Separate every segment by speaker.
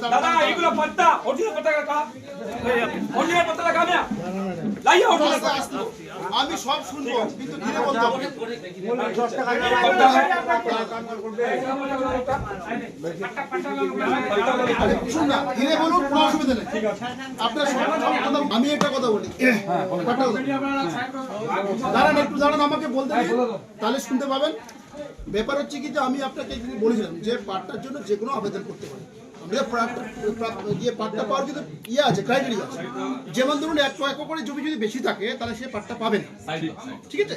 Speaker 1: दादा एगुलो पत्ता ओरिजिनल पत्ता का ओरिजिनल पत्ता का क्या लाइए ओरिजिनल
Speaker 2: আমি সব শুনবো কিন্তু ধীরে বলতে হবে শুন না ধীরে বলুন কোনো অসুবিধা নেই ঠিক আছে আপনার আমি একটা কথা বলি দাঁড়ান একটু দাঁড়ান আমাকে বলতে দিন তাহলে শুনতে পাবেন ব্যাপার হচ্ছে কি যে আমি আপনাকে বলেছিলাম যে পাট্টার জন্য যে কোনো আবেদন করতে পারেন পাট্টা পাওয়ার কিন্তু ইয়ে আছে ক্রাইটেরিয়া আছে যেমন ধরুন এক করে জমি যদি বেশি থাকে তাহলে সে পাট্টা পাবে না ঠিক আছে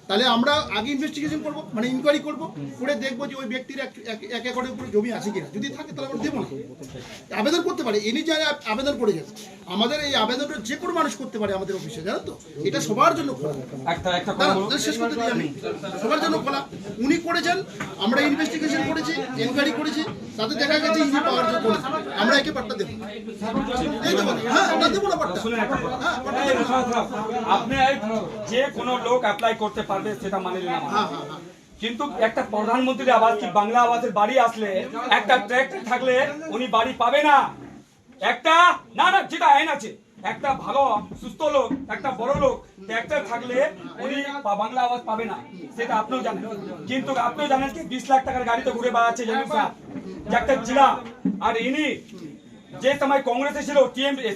Speaker 2: তাহলে আমরা আগে ইনভেস্টিগেশন করবো মানে ইনকোয়ারি করবো করে দেখবো যে ওই ব্যক্তির এক একরের উপরে জমি আছে কিনা যদি থাকে তাহলে আমরা দেবো না আবেদন করতে পারে এনি জায়গায় আবেদন করে গেছে আমাদের এই আবেদনটা যে কোনো মানুষ করতে পারে আমাদের অফিসে জানেন তো এটা সবার জন্য খোলা শেষ করতে দিই আমি সবার জন্য খোলা উনি করেছেন আমরা ইনভেস্টিগেশন করেছি এনকোয়ারি করেছি তাতে দেখা গেছে ইজি পাওয়ার জন্য আমরা একে পাট্টা দেবো হ্যাঁ আমরা দেবো না পাট্টা
Speaker 1: আপনি যে কোনো লোক অ্যাপ্লাই করতে পারবে সেটা মানে নিলাম কিন্তু একটা প্রধানমন্ত্রী আবাস কি বাংলা আবাসের বাড়ি আসলে একটা ট্র্যাক্টর থাকলে উনি বাড়ি পাবে না একটা না না যেটা আইন আছে একটা ভালো সুস্থ লোক একটা বড় লোক ট্র্যাক্টর থাকলে উনি বাংলা আবাস পাবে না সেটা আপনিও জানেন কিন্তু আপনিও জানেন কি 20 লাখ টাকার গাড়িতে ঘুরে বেড়াচ্ছে জানেন স্যার যে একটা জেলা আর ইনি যে সময় কংগ্রেসে ছিল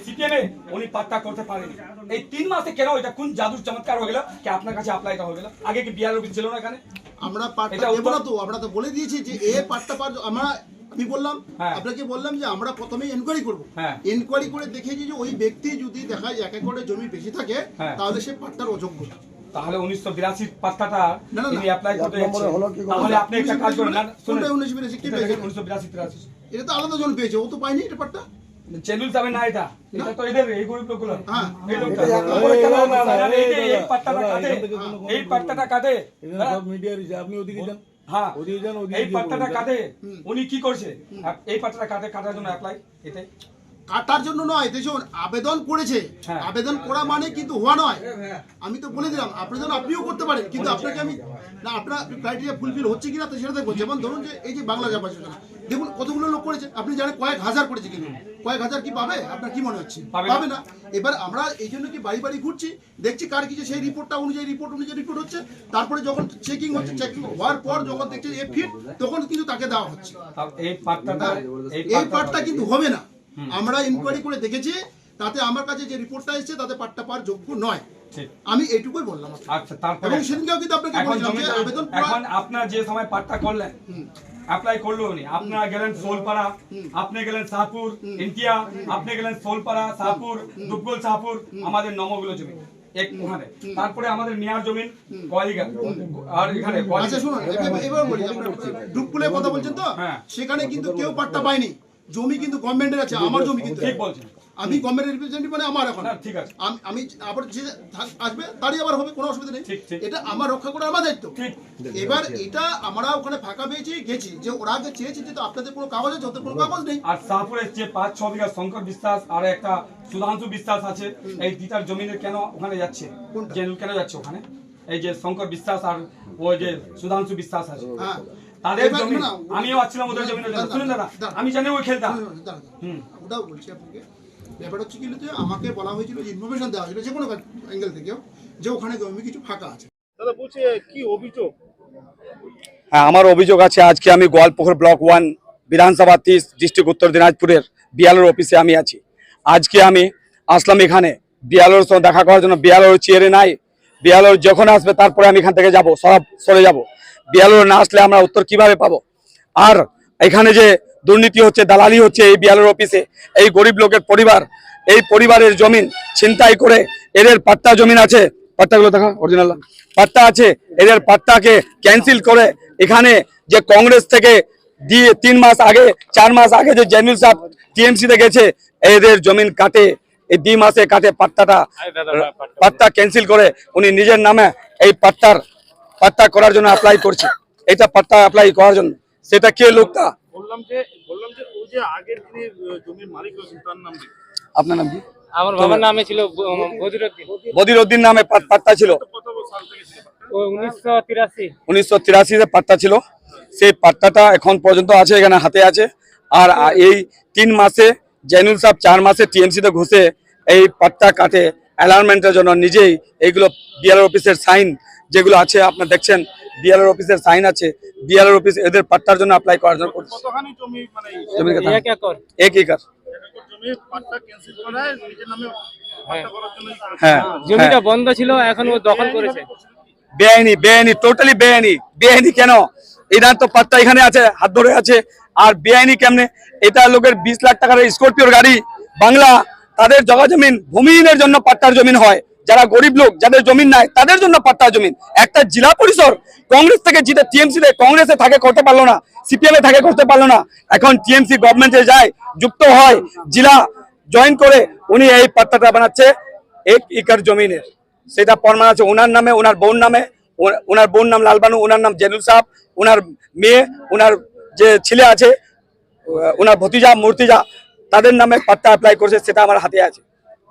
Speaker 1: সিপিএম এ উনি পাট্টা করতে পারেনি এই 3 মাসে কেন এটা কোন জাদুর চমৎকার হয়ে গেল কি আপনার কাছে অ্যাপ্লাইটা হয়ে গেল আগে কি বিআর অফিস ছিল না এখানে
Speaker 2: আমরা পাট্টা দেব না তো আমরা তো বলে দিয়েছি যে এ পাট্টা পার আমরা আমি বললাম আপনাকে বললাম যে আমরা প্রথমে এনকোয়ারি করব এনকোয়ারি করে দেখেছি যে ওই ব্যক্তি যদি দেখা যায় এক একরে জমি বেশি থাকে তাহলে সে পাট্টার অযোগ্য তাহলে
Speaker 1: 1982 পাট্টাটা তিনি অ্যাপ্লাই করতে যাচ্ছেন তাহলে আপনি একটা কাজ করুন না শুনুন 1982 কি পেয়েছে 1982
Speaker 2: এটা তো আলাদা জন পেয়েছে ও তো পায়নি এটা পাট্টা
Speaker 1: চেদুল তবে না এটা এটা তো এদের এই গরিব লোকগুলো এই লোকটা এই পাট্টাটা কাটে এই পাট্টাটা কাটে
Speaker 3: সব মিডিয়া রিসে আপনি ওদিকে যান
Speaker 1: হ্যাঁ ওদিকে যান ওদিকে এই পাট্টাটা কাটে উনি কি করছে এই পাট্টাটা কাটার জন্য অ্যাপ্লাই এতে
Speaker 2: কাটার জন্য নয় দেখুন আবেদন করেছে আবেদন করা মানে কিন্তু হওয়া নয় আমি তো বলে দিলাম আবেদন আপনিও করতে পারেন কিন্তু আপনাকে আমি না আপনার ক্রাইটেরিয়া ফুলফিল হচ্ছে কিনা তো সেটা দেখবো যেমন ধরুন যে এই যে বাংলা আবাস যোজনা দেখুন কতগুলো লোক করেছে আপনি জানেন কয়েক হাজার করেছে কিন্তু কয়েক হাজার কি পাবে আপনার কি মনে হচ্ছে পাবে না এবার আমরা এই জন্য কি বাড়ি বাড়ি ঘুরছি দেখছি কার কিছু সেই রিপোর্টটা অনুযায়ী রিপোর্ট হচ্ছে তারপরে যখন চেকিং হচ্ছে চেকিং হওয়ার পর যখন দেখছি এ ফিট তখন কিন্তু তাকে দেওয়া হচ্ছে এই পার্টটা কিন্তু হবে না আমরা ইনকোয়ারি করে দেখেছি তাতে আমার কাছে যে রিপোর্টটা এসেছে তাতে পাট্টা পাওয়ার যোগ্য নয় আমি এইটুকুই বললাম
Speaker 1: আচ্ছা তারপরে
Speaker 2: এবং সেদিনকেও কিন্তু আপনাকে বলেছিলাম যে আবেদন
Speaker 1: এখন আপনারা যে সময় পাট্টা করলেন অ্যাপ্লাই করলো উনি আপনারা গেলেন সোলপাড়া আপনি গেলেন শাহপুর ইন্টিয়া আপনি গেলেন সোলপাড়া শাহপুর দুবগোল শাহপুর আমাদের নমগুলো জমি ওখানে তারপরে আমাদের মিয়ার জমিন কয়লিগা আর এখানে
Speaker 2: আচ্ছা শুনুন এবার বলি আপনারা ডুবকুলের কথা বলছেন তো সেখানে কিন্তু কেউ পাট্টা পায়নি জমি কিন্তু গভর্নমেন্টের আছে আমার জমি কিন্তু
Speaker 1: ঠিক বলছেন
Speaker 2: আমি গভর্নমেন্টের রিপ্রেজেন্টেটিভ মানে আমার এখন
Speaker 1: ঠিক আছে
Speaker 2: আমি আবার যে আসবে তারই আবার হবে কোনো অসুবিধা নেই এটা আমার রক্ষা করা আমার দায়িত্ব এবার এটা আমরা ওখানে ফাঁকা পেয়েছি গেছি যে ওরা আগে চেয়েছে যে আপনাদের কোনো কাগজ আছে ওদের কোনো কাগজ নেই
Speaker 1: আর শাহপুরের যে 5-6 বিঘা শঙ্কর বিশ্বাস আর একটা সুধাংশু বিশ্বাস আছে এই দুটার জমিনের কেন ওখানে যাচ্ছে জেনুল কেন যাচ্ছে ওখানে এই যে শঙ্কর বিশ্বাস আর ওই যে সুধাংশু বিশ্বাস আছে তাদের জমি আমিও আসছিলাম ওদের জমিনের জন্য শুনুন দাদা আমি জানি ওই খেলতাম
Speaker 2: ওটাও বলছি আপনাকে ব্যাপার হচ্ছে কি আমাকে বলা হয়েছিল যে ইনফরমেশন দেওয়া হয়েছিল যে কোনো অ্যাঙ্গেল থেকেও যে ওখানে জমি কিছু ফাঁকা আছে
Speaker 3: দাদা বলছে কি অভিযোগ
Speaker 4: হ্যাঁ আমার অভিযোগ আছে আজকে আমি গোয়ালপুকুর ব্লক 1 বিধানসভা 30 ডিস্ট্রিক্ট উত্তর দিনাজপুরের বিএলওর অফিসে আমি আছি আজকে আমি আসলাম এখানে বিএলওর সঙ্গে দেখা করার জন্য বিএলওর চেয়ারে নাই বিএলওর যখন আসবে তারপরে আমি এখান থেকে যাবো সরে যাব বিএলওর না আসলে আমরা উত্তর কিভাবে পাবো আর এখানে যে দুর্নীতি হচ্ছে দালালি হচ্ছে এই বিএলওর অফিসে এই গরিব লোকের পরিবার এই পরিবারের জমিন ছিনতাই করে এদের পাট্টা জমিন আছে পাট্টাগুলো দেখা অরিজিনাল পাট্টা আছে এদের পাট্টাকে ক্যান্সেল করে এখানে যে কংগ্রেস থেকে দিয়ে 3 মাস আগে 4 মাস আগে যে জেনুল সাহেব টিএমসিতে গেছে এদের জমিন কাটে এই 2 মাসে কাটে পাট্টা ক্যান্সেল করে উনি নিজের নামে এই পাট্টা করার জন্য অ্যাপ্লাই করছে এটা পাট্টা অ্যাপ্লাই করার জন্য সেটা কে লোকটা
Speaker 3: বললাম যে ওই যে আগের যিনি জমির মালিক ছিলেন তার নাম কি
Speaker 4: আপনার নাম কি
Speaker 5: আমার বাবার নামে ছিল
Speaker 4: বদিরউদ্দিন নামে পাট্টা ছিল
Speaker 3: কত সাল থেকে ছিল
Speaker 5: 1983
Speaker 4: 1983 তে পাট্টা ছিল সেই পাট্টাটা এখন পর্যন্ত আছে এখানে হাতে আছে আর এই 3 মাসে জেনুল সাহেব 4 মাসে টিএমসিতে ঘুষে এই পাট্টা কাটে অ্যালার্মেন্টের জন্য নিজেই এইগুলো বিএলআর অফিসের সাইন যেগুলো আছে আপনারা দেখছেন বিএলআর অফিসের সাইন আছে বিএলআর অফিস এদের পাট্টার জন্য অ্যাপ্লাই করার জন্য করছে
Speaker 3: কতখানি জমি মানে
Speaker 4: জমির কথা
Speaker 5: 1 একর
Speaker 4: 1 একর
Speaker 3: জমি পাট্টা ক্যান্সেল করায় নিজের নামে পাট্টা করার জন্য
Speaker 4: হ্যাঁ
Speaker 5: জমিটা বন্ধ ছিল এখন ও দখল করেছে।
Speaker 4: বেআইনি টোটালি বেআইনি কেন এরা তো পাট্টা এখানে আছে হাত ধরে আছে আর বেআইনি কেমনে এটা লোকের 20 লাখ টাকার স্করপিওর গাড়ি বাংলা তাদের জগা জমিন ভূমিহীনের জন্য পাট্টার জমিন হয় যারা গরিব লোক যাদের জমিন নাই তাদের জন্য পাট্টার জমিন একটা জেলা পরিষদ কংগ্রেস থেকে জিতে টিএমসি তে কংগ্রেসে থাকে করতে পারলো না সিপিএম এ থাকে করতে পারলো না এখন টিএমসি গভর্নমেন্টে যায় যুক্ত হয় জেলা জয়েন করে উনি এই পাট্টাটা বানাচ্ছে 1 একর জমিনের সেটা প্রমাণ আছে ওনার নামে ওনার বোন নামে ওনার বোন নাম লালবানু ওনার নাম জেনুল সাহেব ওনার মেয়ে ওনার যে ছেলে আছে ওনার ভতিজা মূর্তিজা তাদের নামে পাট্টা অ্যাপ্লাই করছে সেটা আমার হাতে আছে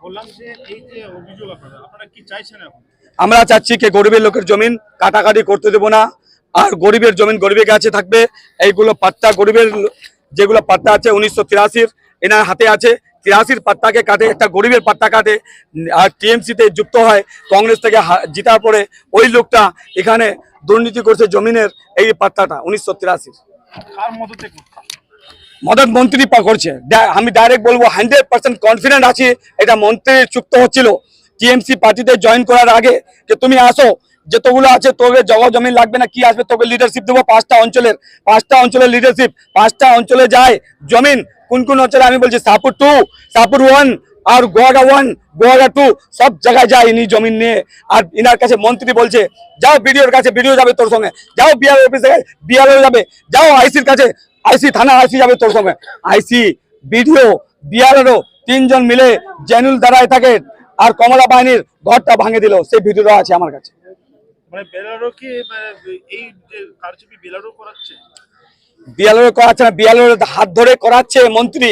Speaker 3: বললাম যে এই যে অভিযোগ আপনারা কি চাইছেন এখন?
Speaker 4: আমরা চাচ্ছি কি গরিবের লোকের জমিন কাটাকাটি করতে দেবো না আর গরিবের জমিন গরিবের কাছে থাকবে এইগুলো পাট্টা গরিবের যেগুলো পাট্টা আছে 1983 এনার হাতে আছে 83 পাট্টাকে কাটে একটা গরিবের পাট্টা কাটে আর টিএমসিতে যুক্ত হয় কংগ্রেস থেকে জিতার পরে ওই লোকটা এখানে দুর্নীতি করছে জমিনের এই পাট্টাটা 1983
Speaker 3: কার মদতে করছে?
Speaker 4: মদত মন্ত্রী করছে আমি ডাইরেক্ট বলবো 100% কনফিডেন্ট আছি এটা মন্ত্রী চুক্ত হচ্ছিল টিএমসি পার্টিতে জয়েন করার আগে যে তুমি আসো যতগুলো আছে তোকে জগা জমি লাগবে না কি আসবে তোকে লিডারশিপ দেবো 5টা অঞ্চলের লিডারশিপ 5টা অঞ্চলে যায় জমিন কোন কোন অঞ্চলে আমি বলছি সাপুর 2 সাপুর 1 আর গোয়াগা 1 গোয়াগা 2 সব জায়গায় যায় ইনি জমিন নিয়ে আর ইনার কাছে মন্ত্রী বলছে যাও বিডিওর কাছে বিডিও যাবে তোর সঙ্গে যাও বিআর অফিসে বিআরও যাবে যাও আইসির কাছে আইসি থানা আইসি যাবে তোর সঙ্গে আইসি বিডিও বিআরও 3 জন মিলে জেনুল দাঁড়ায় থাকে আর কমলা বাহিনীর ঘরটা ভাঙে দিল সেই ভিডিওটা আছে আমার কাছে
Speaker 3: মানে বেলারও কি এই যে কারচুপি বেলারও করাচ্ছে
Speaker 4: বিএলআর করাচ্ছে না বিএলআর হাত ধরে করাচ্ছে মন্ত্রী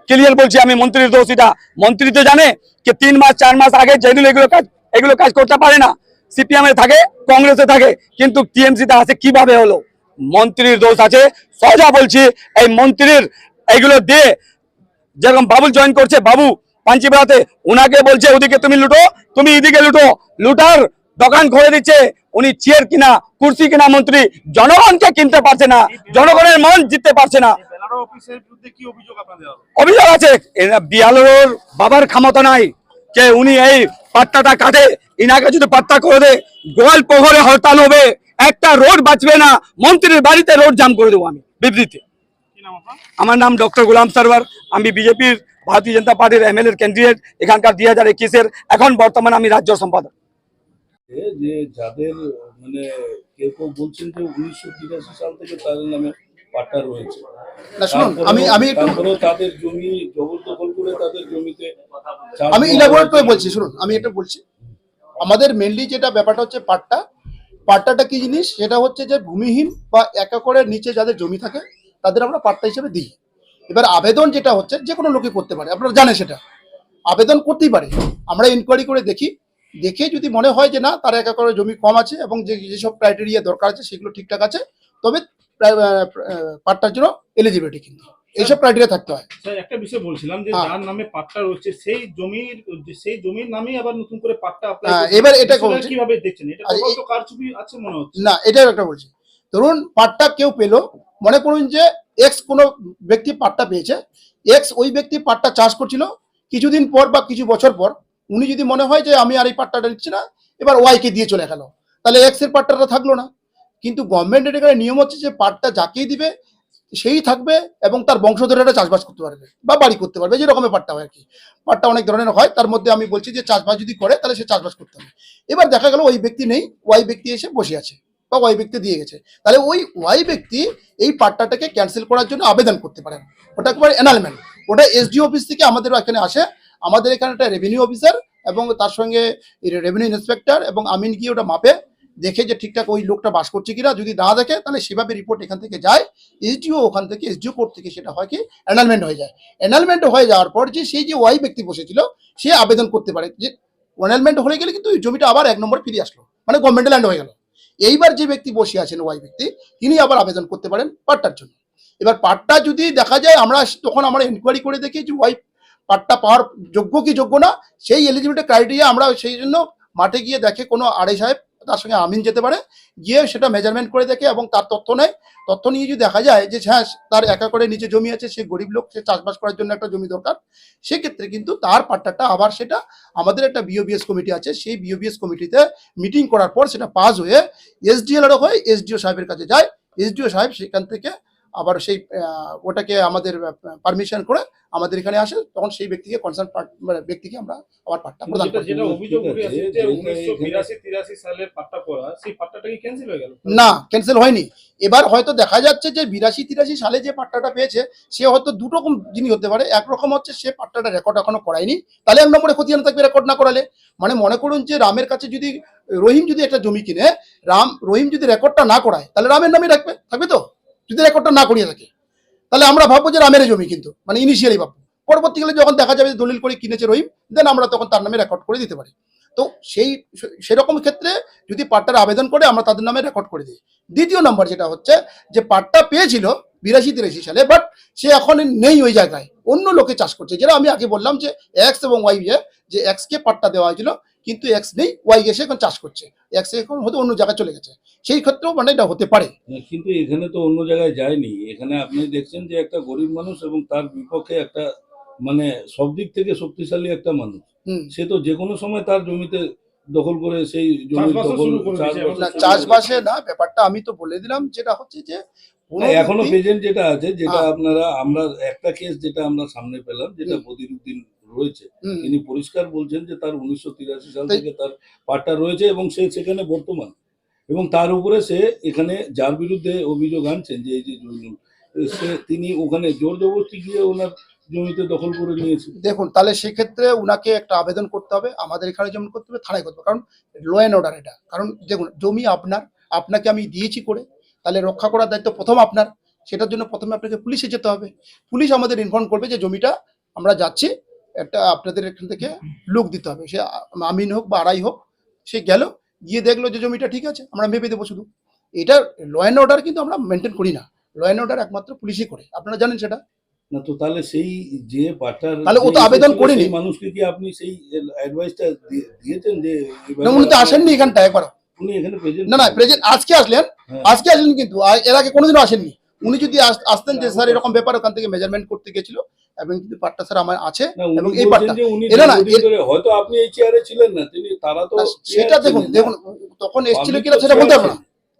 Speaker 4: ক্লিয়ার বলছি আমি মন্ত্রীর দোষ এটা মন্ত্রী তো জানে যে 3 মাস 4 মাস আগে জেনুল এগুলো কাজ করতে পারে না সিপিএম এ থাকে কংগ্রেসে থাকে কিন্তু টিএমসি তে আছে কিভাবে হলো মন্ত্রীর দোষ আছে সোজা বলছি এই মন্ত্রীর এইগুলো দিয়ে যেরকম বাবুল জয়েন করছে বাবু পাঞ্চিবেড়াতে উনাকে বলছে ওদিকে তুমি লুটো তুমি এদিকে লুটো লুটার দোকান খুলে দিচ্ছে উনি চেয়ার কিনা কুর্সি কিনা মন্ত্রী জনগণকে কিনতে পারছে না জনগণের মন জিততে পারছে না
Speaker 3: বেলারও অফিসের বিরুদ্ধে কি অভিযোগ আপনাদের?
Speaker 4: অভিযোগ আছে বিয়ালোর বাবার ক্ষমতা নাই যে উনি এই পাট্টাটা কাটে ইনাকে যদি পাট্টা করে দেয় গোয়াল পোহরে হরতাল হবে একটা রোড বাঁচবে না মন্ত্রীর বাড়িতে রোড জাম করে দেবো আমি বিবৃতি
Speaker 3: কি নাম আপনার?
Speaker 4: আমার নাম ডক্টর গোলাম সরওয়ার আমি বিজেপির ভারতীয় জনতা পার্টির এমএলএ ক্যান্ডিডেট এখানকার 2021-এর এখন বর্তমানে আমি রাজ্য সম্পাদক
Speaker 6: যে যাদের মানে কেউ কেউ বলছেন যে 1983 সাল থেকে তাদের নামে পাট্টা রয়েছে
Speaker 2: না শুনুন আমি একটু
Speaker 6: তারপরেও তাদের জমি জবরদখল করে তাদের জমিতে
Speaker 2: আমি ইলাবোরেট করে বলছি শুনুন আমি এটা বলছি আমাদের মেনলি যেটা ব্যাপারটা হচ্ছে পাট্টাটা কি জিনিস সেটা হচ্ছে যে ভূমিহীন বা 1 একরের নিচে যাদের জমি থাকে তাদের আমরা পাট্টা হিসেবে দিই এবার আবেদন যেটা হচ্ছে যে কোনো লোকে করতে পারে আপনারা জানেন সেটা আবেদন করতেই পারে আমরা ইনকোয়ারি করে দেখে যদি মনে হয় যে না তার 1 একরের জমি কম আছে এবং যেসব ক্রাইটেরিয়া দরকার আছে সেগুলো ঠিকঠাক আছে তবে পাট্টার জন্য এলিজিবিলিটি কিন্তু এইসব ক্রাইটেরিয়া থাকতে হয়
Speaker 3: স্যার একটা বিষয় বলছিলাম যে যার নামে পাট্টা রয়েছে সেই জমির নামেই আবার নতুন করে পাট্টা অ্যাপ্লাই
Speaker 2: এবার এটা
Speaker 3: কিভাবে দেখছেন এটা তো কারচুপি আছে মনে হচ্ছে
Speaker 2: না এটাই একটা বলছি ধরুন পাট্টা কেউ পেলো মনে করুন যে এক্স কোনো ব্যক্তি পাট্টা পেয়েছে এক্স ওই ব্যক্তি পাট্টা চাষ করছিল কিছুদিন পর বা কিছু বছর পর উনি যদি মনে হয় যে আমি আর এই পাট্টাটা নিচ্ছি না এবার ওয়াইকে দিয়ে চলে গেল তাহলে এক্স এর পাট্টাটা থাকলো না কিন্তু গভর্নমেন্টের এখানে নিয়ম হচ্ছে যে পাট্টা যাকেই দিবে সেই থাকবে এবং তার বংশধরেরা চাষবাস করতে পারবে বা বাড়ি করতে পারবে যে রকমের পাট্টা হয় আর কি পাট্টা অনেক ধরনের হয় তার মধ্যে আমি বলছি যে চাষবাস যদি করে তাহলে সে চাষবাস করতে হবে এবার দেখা গেল ওই ব্যক্তি নেই ওয়াই ব্যক্তি এসে বসে আছে বা ওয়াই ব্যক্তি দিয়ে গেছে তাহলে ওই ওয়াই ব্যক্তি এই পাট্টাটাকে ক্যান্সেল করার জন্য আবেদন করতে পারেন ওটা একবার এনালমেন্ট ওটা এসডি অফিস থেকে আমাদের এখানে আসে আমাদের এখানে একটা রেভিনিউ অফিসার এবং তার সঙ্গে রেভিনিউ ইন্সপেক্টর এবং আমিন গিয়ে ওটা মাপে দেখে যে ঠিকঠাক ওই লোকটা বাস করছে কিনা যদি না দেখে তাহলে সেভাবে রিপোর্ট এখান থেকে যায় এসডিও ওখান থেকে এসডিও কোর্ট থেকে সেটা হয় কি এনালমেন্ট হয়ে যায় এনালমেন্ট হয়ে যাওয়ার পর যে সেই যে ওয়াই ব্যক্তি বসেছিল সে আবেদন করতে পারে যে এনালমেন্ট হয়ে গেলে কিন্তু ওই জমিটা আবার 1 নম্বর ফিরে আসলো মানে গভর্নমেন্টের ল্যান্ড হয়ে গেল এইবার যে ব্যক্তি বসে আছেন ওয়াই ব্যক্তি তিনি আবার আবেদন করতে পারেন পাট্টার জন্য এবার পাট্টা যদি দেখা যায় তখন আমরা ইনকোয়ারি করে দেখি যে ওই পাট্টা পাওয়ার যোগ্য কি যোগ্য না, সেই এলিজিবিলিটি ক্রাইটেরিয়া আমরা সেই জন্য মাঠে গিয়ে দেখে কোনো আরআই সাহেব তার সঙ্গে আমিন যেতে পারে, গিয়ে সেটা মেজারমেন্ট করে দেখে এবং তার তথ্য নেয়। তথ্য নিয়ে যদি দেখা যায় যে হ্যাঁ তার একা করে নিচে জমি আছে, সে গরিব লোক, সে চাষবাস করার জন্য একটা জমি দরকার, সেক্ষেত্রে কিন্তু তার পাট্টাটা আবার সেটা আমাদের একটা বিওবিএস কমিটি আছে, সেই বিওবিএস কমিটিতে মিটিং করার পর সেটা পাস হয়ে এসডিএলেরও হয়ে এসডিও সাহেবের কাছে যায়। এসডিও সাহেব সেখান থেকে আবার সেই ওটাকে আমাদের পারমিশন করে আমাদের এখানে আসে, তখন সেই ব্যক্তিকে কনসার্ন ব্যক্তিকে আমরা আবার পাট্টা প্রদান করি।
Speaker 3: যেটা অভিযোগ উঠে আসে যে 1982-83 সালে পাট্টা করা, সেই পাট্টাটা কি ক্যান্সেল হয়ে গেল?
Speaker 2: না, ক্যান্সেল হয়নি। এবার হয়তো দেখা যাচ্ছে যে 82-83 সালে যে পাট্টাটা পেয়েছে সে হয়তো দুরকম জিনিস হতে পারে। একরকম হচ্ছে সে পাট্টাটা রেকর্ড এখনো করায়নি, তাহলে এক নম্বরে খতিয়ান থাকবে রেকর্ড না করালে। মানে মনে করুন যে রামের কাছে যদি রহিম যদি একটা জমি কিনে, রহিম যদি রেকর্ডটা না করায় তাহলে রামের নামে থাকবে তো, যদি রেকর্ডটা না করিয়ে থাকে তাহলে আমরা ভাববো যে রামের জমি, কিন্তু মানে ইনিশিয়ালি ভাববো। পরবর্তীকালে যখন দেখা যাবে যে দলিল করে কিনেছে রহিম, দেন আমরা তখন তার নামে রেকর্ড করে দিতে পারি। তো সেরকম ক্ষেত্রে যদি পাট্টার আবেদন করে আমরা তাদের নামে রেকর্ড করে দিই। দ্বিতীয় নম্বর যেটা হচ্ছে যে পাট্টা পেয়েছিল 82-83 সালে, বাট সে এখন নেই ওই জায়গায়, অন্য লোকে চাষ করছে। যেটা আমি আগে বললাম যে এক্স এবং ওয়াই যে এক্স কে পাট্টা দেওয়া হয়েছিল, কিন্তু এক্স নেই, ওয়াই এসে এখন চাষ করছে, এক্স এখন হয়তো অন্য জায়গায় চলে গেছে, সেই ক্ষেত্রেও মানে এটা হতে পারে।
Speaker 6: কিন্তু এখানে তো অন্য জায়গায় যায়নি, এখানে আপনি দেখছেন যে একটা গরিব মানুষ এবং তার বিপক্ষে একটা মানে সব দিক থেকে শক্তিশালী একটা মানুষ, সে তো যে কোনো সময় তার জমিতে দখল করে সেই জমি
Speaker 2: চাষবাসে না, ব্যাপারটা আমি তো বলে দিলাম যেটা হচ্ছে যে
Speaker 6: এখনো প্রেজেন্ট যেটা আছে, যেটা আমরা একটা কেস যেটা আমরা সামনে পেলাম, যেটা বদিরুদ্দিন রয়েছে, তিনি পরিষ্কার বলছেন যে তার 1983 সাল থেকে তার পাট্টা রয়েছে এবং সে সেখানে বর্তমান, এবং তার উপরে সে এখানে যার বিরুদ্ধে অভিযোগ আনছেন যে এই যে তিনি ওখানে জোর জবরদস্তি গিয়ে ওনার জমিতে দখল করে নিয়েছে।
Speaker 2: দেখুন, তাহলে সেক্ষেত্রে উনাকে একটা আবেদন করতে হবে, আমাদের এখানে যেমন করতে হবে, থানায় করতে হবে, কারণ ল অ্যান্ড অর্ডার এটা। কারণ দেখুন, জমি আপনাকে আমি দিয়েছি করে, তাহলে রক্ষা করার দায়িত্ব প্রথম আপনার। সেটার জন্য প্রথমে আপনাকে পুলিশে যেতে হবে, পুলিশ আমাদের ইনফর্ম করবে যে জমিটা আমরা যাচ্ছি, একটা আপনাদের এখান থেকে লোক দিতে হবে, সে আমিন হোক বা আড়াই হোক, সে গেল, গিয়ে দেখলো যে জমিটা ঠিক আছে, আমরা মেপে দেবো। শুধু এটা ল অ্যান্ড অর্ডার কিন্তু আমরা মেনটেন করি না, ল অ্যান্ড অর্ডার একমাত্র পুলিশই করে, আপনারা জানেন সেটা।
Speaker 6: না তো তাহলে সেই যে পাট্টার
Speaker 2: তাহলে ও তো আবেদন করেনি,
Speaker 6: মানুষকে কি আপনি সেই অ্যাডভাইসটা দিয়েছেন যে
Speaker 2: উনি তো আসেননি এখানটা একবারও?
Speaker 6: উনি এখানে প্রেজেন্ট
Speaker 2: না, প্রেজেন্ট আজকে আসলেন, কিন্তু এর আগে কোনোদিনও আসেননি। উনি যদি আসতেন যে স্যার এরকম ব্যাপার, ওখান থেকে মেজারমেন্ট করতে গেছিল, এবং কিন্তু পাট্টা স্যার আমার আছে, এবং এই পাট্টা
Speaker 6: হয়তো আপনি এই চেয়ারে ছিলেন না, তিনি তারা তো
Speaker 2: সেটা দেখুন তখন এসেছিল কিনা সেটা বলতে পারবো না,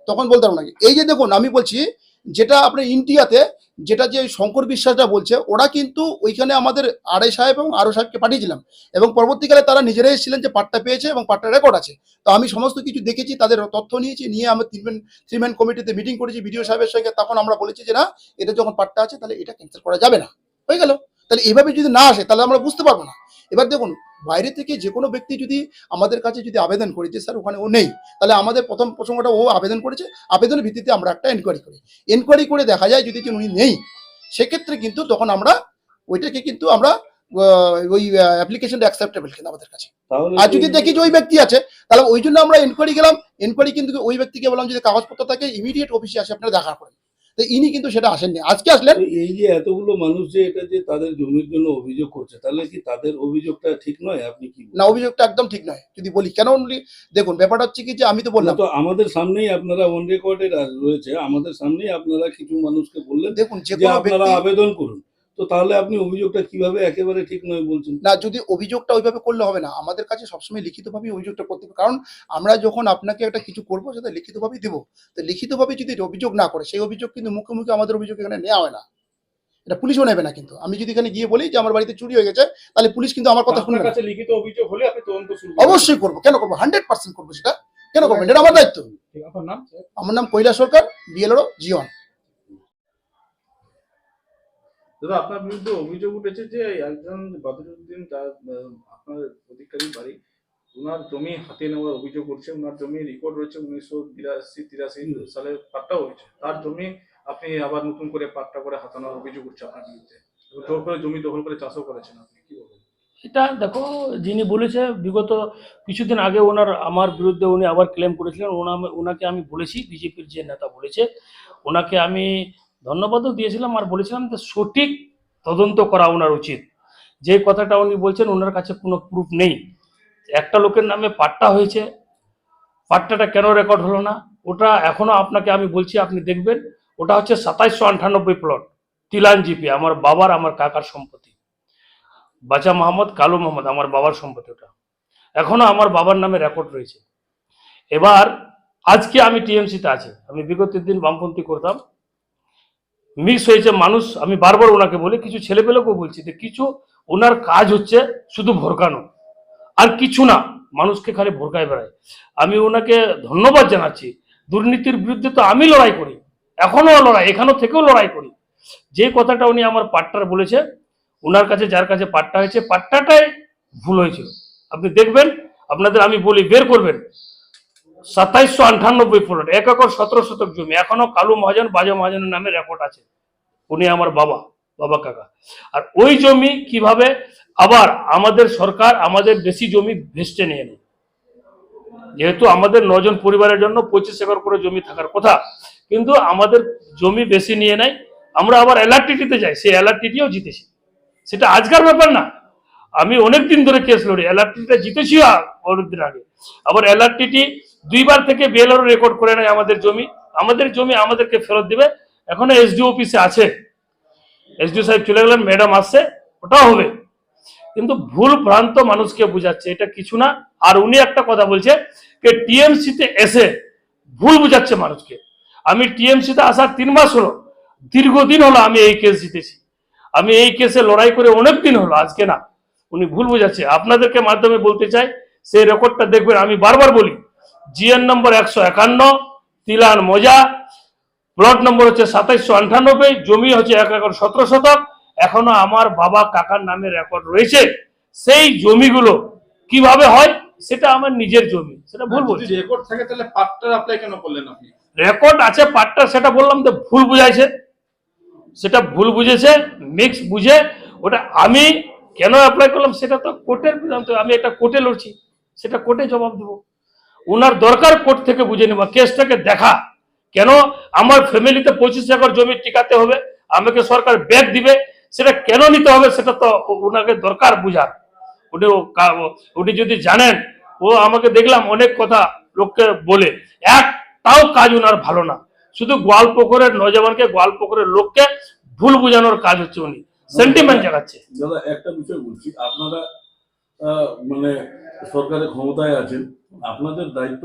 Speaker 2: তখন বলতে পারবো না। এই যে দেখুন, আমি বলছি যেটা আপনার ইন্ডিয়াতে যেটা যে শঙ্কর বিশ্বাসটা বলছে, ওরা কিন্তু ওইখানে আমাদের আড়াই সাহেব এবং আরো সাহেবকে পাঠিয়েছিলাম, এবং পরবর্তীকালে তারা নিজেরাই এসেছিলেন যে পাট্টা পেয়েছে এবং পাট্টা রেকর্ড আছে। তো আমি সমস্ত কিছু দেখেছি, তাদের তথ্য নিয়েছি, নিয়ে আমরা থ্রি ম্যান কমিটিতে মিটিং করেছি বিডিও সাহেবের সঙ্গে। তখন আমরা বলেছি যে না, এটা যখন পাট্টা আছে তাহলে এটা ক্যান্সেল করা যাবে না, হয়ে গেল। তাহলে এভাবে যদি না আসে তাহলে আমরা বুঝতে পারবো না। এবার দেখুন, বাইরে থেকে যে কোনো ব্যক্তি যদি আমাদের কাছে যদি আবেদন করে যে স্যার ওখানে ও নেই, তাহলে আমাদের প্রথম প্রসঙ্গটা ও আবেদন করেছে, আবেদনের ভিত্তিতে আমরা একটা এনকোয়ারি করে দেখা যায় যদি উনি নেই, সেক্ষেত্রে কিন্তু তখন আমরা ওইটাকে কিন্তু আমরা ওই অ্যাপ্লিকেশনটা অ্যাকসেপ্টেবল কিন্তু আমাদের কাছে। আর যদি দেখি যে ওই ব্যক্তি আছে, তাহলে ওই জন্য আমরা এনকোয়ারি গেলাম, এনকোয়ারি কিন্তু ওই ব্যক্তিকে বললাম যদি কাগজপত্র থাকে ইমিডিয়েট অফিসে আসে আপনারা দেখা করেন। তো ইনি কিন্তু সেটা আসেননি, আজকে আসলেন।
Speaker 6: এই যে এতগুলো মানুষ যে এটা যে তাদের জমির জন্য অভিযোগ করছে, তাহলে কি তাদের অভিযোগটা ঠিক নয়? আপনি কি
Speaker 2: না, অভিযোগটা একদম ঠিক নয়। যদি বলি কেন দেখুন, ব্যাপারটা হচ্ছে কি যে আমি তো বললাম,
Speaker 6: তো আমাদের সামনেই আপনারা অন রেকর্ডে রয়েছে, আমাদের সামনেই আপনারা কিছু মানুষকে বললেন
Speaker 2: দেখুন যে
Speaker 6: আপনারা আবেদন করুন, তো তাহলে আপনি অভিযোগটা কিভাবে একেবারে ঠিক নয় বলছেন?
Speaker 2: না, যদি অভিযোগটা ওইভাবে করলে হবে না, আমাদের কাছে সবসময় লিখিতভাবে অভিযোগটা করতে হবে। কারণ আমরা যখন আপনাকে একটা কিছু করবো সেটা লিখিতভাবেই দেবো। তো লিখিতভাবে যদি অভিযোগ না করে, সেই অভিযোগ কিন্তু মুখে মুখে আমাদের অভিযোগ এখানে নেওয়া হয় না, এটা পুলিশও নেবে না। কিন্তু আমি যদি এখানে গিয়ে বলি যে আমার বাড়িতে চুরি হয়ে গেছে, তাহলে পুলিশ কিন্তু আমার কথা শুনবে না।
Speaker 3: লিখিত অভিযোগ হলে আপনি তদন্ত শুরু
Speaker 2: অবশ্যই করবো, কেন করবো, 100% করবো। সেটা কেন করবেন, এটা আমার দায়িত্ব। আমার নাম কৈলাস সরকার, বিএলআরও জি1।
Speaker 3: দাদা, আপনার বিরুদ্ধে অভিযোগ উঠেছে যে একজন বদিরুদ্দিন, তার আপনার অধিকারী বাড়ি, ওনার জমি হাতে নেওয়ার অভিযোগ করছে। ওনার জমি রেকর্ড রয়েছে 1982-83 সালে পাট্টা হয়েছে, তার জমি আপনি আবার নতুন করে পাট্টা করে হাতানোর অভিযোগ উঠছে আপনার বিরুদ্ধে, জোর করে জমি দখল করে চাষও করেছেন, আপনি কি বলবেন?
Speaker 7: এটা দেখো, যিনি বলেছে বিগত কিছুদিন আগে আমার বিরুদ্ধে উনি আবার ক্লেম করেছিলেন। ওনাকে আমি বলেছি, বিজেপির যে নেতা বলেছে, ওনাকে আমি ধন্যবাদও দিয়েছিলাম আর বলেছিলাম যে সঠিক তদন্ত করা ওনার উচিত। যে কথাটা উনি বলছেন ওনার কাছে কোনো প্রুফ নেই। একটা লোকের নামে পাট্টা হয়েছে, পাট্টাটা কেন রেকর্ড হলো না ওটা এখনো আপনাকে আমি বলছি, আপনি দেখবেন। ওটা হচ্ছে 2798 প্লট তিলান জিপি, আমার বাবার আমার কাকার সম্পত্তি। বাচা মোহাম্মদ, কালু মোহাম্মদ আমার বাবার সম্পত্তি। ওটা এখনো আমার বাবার নামে রেকর্ড রয়েছে। এবার আজকে আমি টিএমসিতে আছি, আমি বিগত দিন বামপন্থী করতাম, মিক্স হয়েছে মানুষ। আমি বারবার ওনাকে বলি, কিছু ছেলেপেলেকেও বলছি যে কিছু ওনার কাজ হচ্ছে শুধু ভরকানো, আর কিছু না, মানুষকে খালি ভরকায় বেড়ায়। আমি ওনাকে ধন্যবাদ জানাচ্ছি। দুর্নীতির বিরুদ্ধে তো আমি লড়াই করি, এখনো লড়াই, এখানেও থেকেও লড়াই করি। যে কথাটা উনি আমার পাট্টার বলেছে, ওনার কাছে যার কাছে পাট্টা হয়েছে পাট্টাটাই ভুল হয়েছিল। আপনি দেখবেন, আপনাদের আমি বলি বের করবেন। 2798 প্লট, 1 একর 17 শতক জমি, এখনো কালু মহাজন, বাজা মহাজনের নামে রেকর্ড আছে। উনি আমার বাবা কাকা। আর ওই জমি কিভাবে আবার আমাদের সরকার আমাদের বেশি জমি ভেস্টে নিয়ে নেয়, যেহেতু আমাদের 9 জন পরিবারের জন্য 25 একর করে জমি থাকার কথা, কিন্তু আমাদের জমি বেশি নিয়ে নেয়। আমরা আবার এলআরটিটিতে যাই, সেই এলআরটিটিও জিতেছি। সেটা আজকার ব্যাপার না, আমি অনেকদিন ধরে কেস লড়ি, এলআরটিটা জিতেছি অনেকদিন আগে। আবার এলআরটিটি 2বার থেকে বিএলআর রেকর্ড করে নেয় আমাদের জমি আমাদেরকে ফেরত দিবে। এখনো এসডিও অফিসে আছে, এসডিও সাহেব চলে গেলেন, ম্যাডাম আসছে, ওটাও হবে। কিন্তু ভুল ভ্রান্ত মানুষকে বুঝাচ্ছে, এটা কিছু না। আর উনি একটা কথা বলছে যে টিএমসিতে এসে ভুল বুঝাচ্ছে মানুষকে। আমি টিএমসিতে আসার 3 মাস হলো, দীর্ঘদিন হলো আমি এই কেস জিতেছি, আমি এই কেসে লড়াই করে অনেক দিন হলো, আজকে না। উনি ভুল বুঝাচ্ছে। আপনাদেরকে মাধ্যমে বলতে চাই, সেই রেকর্ডটা দেখবেন। আমি বারবার বলি, জিএন নম্বর 151, তিলান মজা, প্লট নম্বর হচ্ছে 2798, জমি হচ্ছে 1 একর 17 শতক, এখনো আমার বাবা কাকার নামে রেকর্ড রয়েছে। সেই জমিগুলো কিভাবে হয়, সেটা আমার নিজের জমি, সেটা ভুল বলছি।
Speaker 3: রেকর্ড থাকে তাহলে পাট্টার অ্যাপ্লাই কেন করলেন আপনি?
Speaker 7: রেকর্ড আছে পাট্টা, সেটা বললাম তো ভুল বুঝাইছে, সেটা ভুল বুঝেছে, মিক্স বুঝে। ওটা আমি কেন অ্যাপ্লাই করলাম সেটা তো কোর্টের বিধান, তো আমি একটা কোর্টে লড়ছি, সেটা কোর্টে জবাব দেবো। ওনার দরকার কোর্ট থেকে বুঝে নেওয়া, কেসটাকে দেখা, কেন আমার ফ্যামিলিতে 25 একর জমি টিকাতে হবে, আমাকে সরকার ব্যাগ দিবে, সেটা কেন নিতে হবে, সেটা তো ওনাকে দরকার বুঝার। উনি যদি জানেন, ও আমাকে দেখলাম অনেক কথা লোককে বলে, একটাও কাজ ওনার ভালো না, শুধু গোয়ালপুকুরের নজওয়ানকে, গোয়ালপুকুরের লোককে ভুল বোঝানোর কাজ হচ্ছে, উনি সেন্টিমেন্ট জাগাচ্ছে।
Speaker 6: দাদা একটা বিষয় বলছি, আপনারা মানে সরকারের ক্ষমতায় আছেন, আপনাদের দায়িত্ব